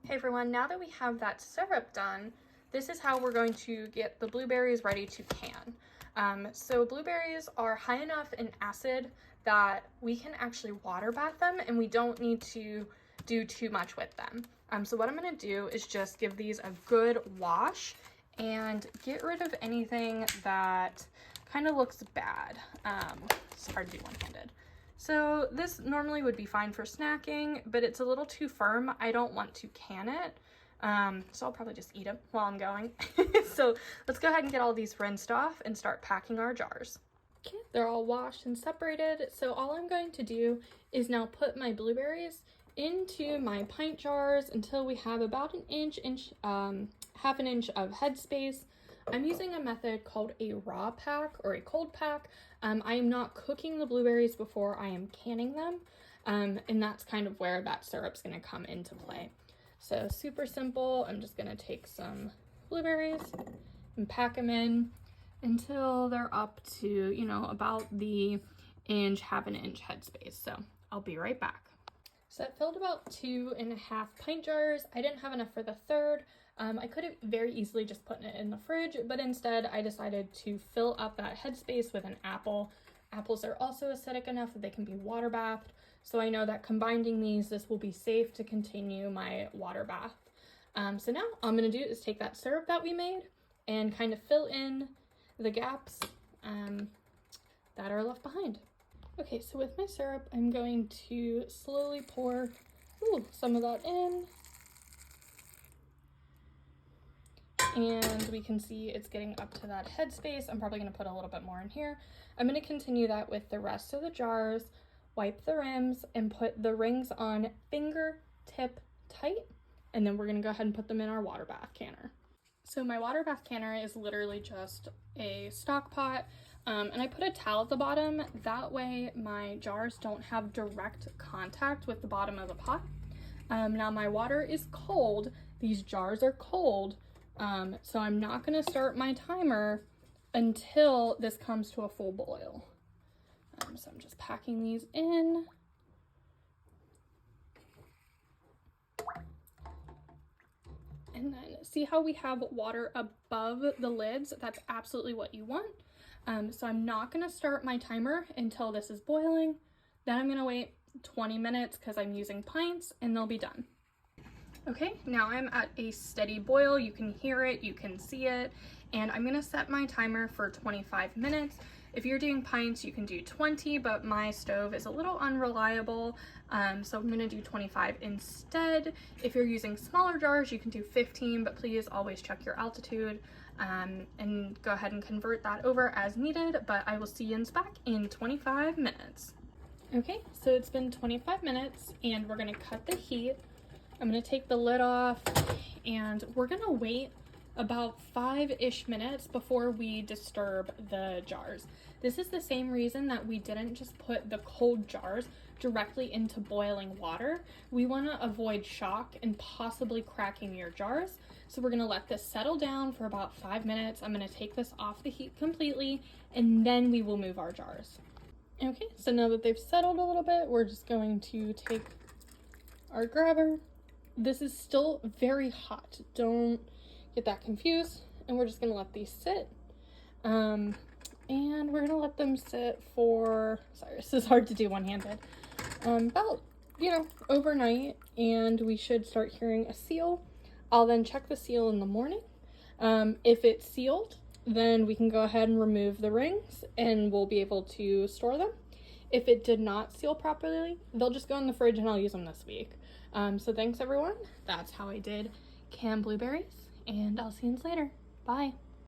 Hey everyone, now that we have that syrup done, this is how we're going to get the blueberries ready to can. So blueberries are high enough in acid that we can actually water bath them and we don't need to do too much with them. So what I'm going to do is just give these a good wash and get rid of anything that kind of looks bad. It's hard to do one-handed. So this normally would be fine for snacking, but it's a little too firm. I don't want to can it. So I'll probably just eat it while I'm going. So let's go ahead and get all these rinsed off and start packing our jars. Okay, they're all washed and separated. So all I'm going to do is now put my blueberries into my pint jars until we have about half an inch of headspace. I'm using a method called a raw pack or a cold pack. I am not cooking the blueberries before I am canning them, and that's kind of where that syrup's going to come into play. So super simple. I'm just going to take some blueberries and pack them in until they're up to, you know, about the half an inch headspace. So I'll be right back. So I filled about 2.5 pint jars. I didn't have enough for the third. I could have very easily just put it in the fridge, but instead I decided to fill up that headspace with an apple. Apples are also acidic enough that they can be water bathed, so I know that combining these, this will be safe to continue my water bath. So now all I'm going to do is take that syrup that we made and kind of fill in the gaps that are left behind. Okay, so with my syrup, I'm going to slowly pour some of that in. And we can see it's getting up to that headspace. I'm probably going to put a little bit more in here. I'm going to continue that with the rest of the jars, wipe the rims, and put the rings on fingertip tight. And then we're going to go ahead and put them in our water bath canner. So my water bath canner is literally just a stock pot. And I put a towel at the bottom. That way my jars don't have direct contact with the bottom of the pot. Now my water is cold. These jars are cold. So I'm not going to start my timer until this comes to a full boil. So I'm just packing these in. And then see how we have water above the lids? That's absolutely what you want. So I'm not going to start my timer until this is boiling. Then I'm going to wait 20 minutes because I'm using pints and they'll be done. Okay, now I'm at a steady boil. You can hear it, you can see it, and I'm gonna set my timer for 25 minutes. If you're doing pints, you can do 20, but my stove is a little unreliable, so I'm gonna do 25 instead. If you're using smaller jars, you can do 15, but please always check your altitude and go ahead and convert that over as needed, but I will see you back in 25 minutes. Okay, so it's been 25 minutes, and we're gonna cut the heat. I'm going to take the lid off and we're going to wait about 5-ish minutes before we disturb the jars. This is the same reason that we didn't just put the cold jars directly into boiling water. We want to avoid shock and possibly cracking your jars. So we're going to let this settle down for about 5 minutes. I'm going to take this off the heat completely and then we will move our jars. Okay, so now that they've settled a little bit, we're just going to take our grabber. This is still very hot. Don't get that confused. And we're just going to let these sit. And we're going to let them sit for, sorry, this is hard to do one-handed, about, overnight. And we should start hearing a seal. I'll then check the seal in the morning. If it's sealed, then we can go ahead and remove the rings and we'll be able to store them. If it did not seal properly, they'll just go in the fridge and I'll use them this week. So thanks everyone. That's how I did canned blueberries, and I'll see you later. Bye.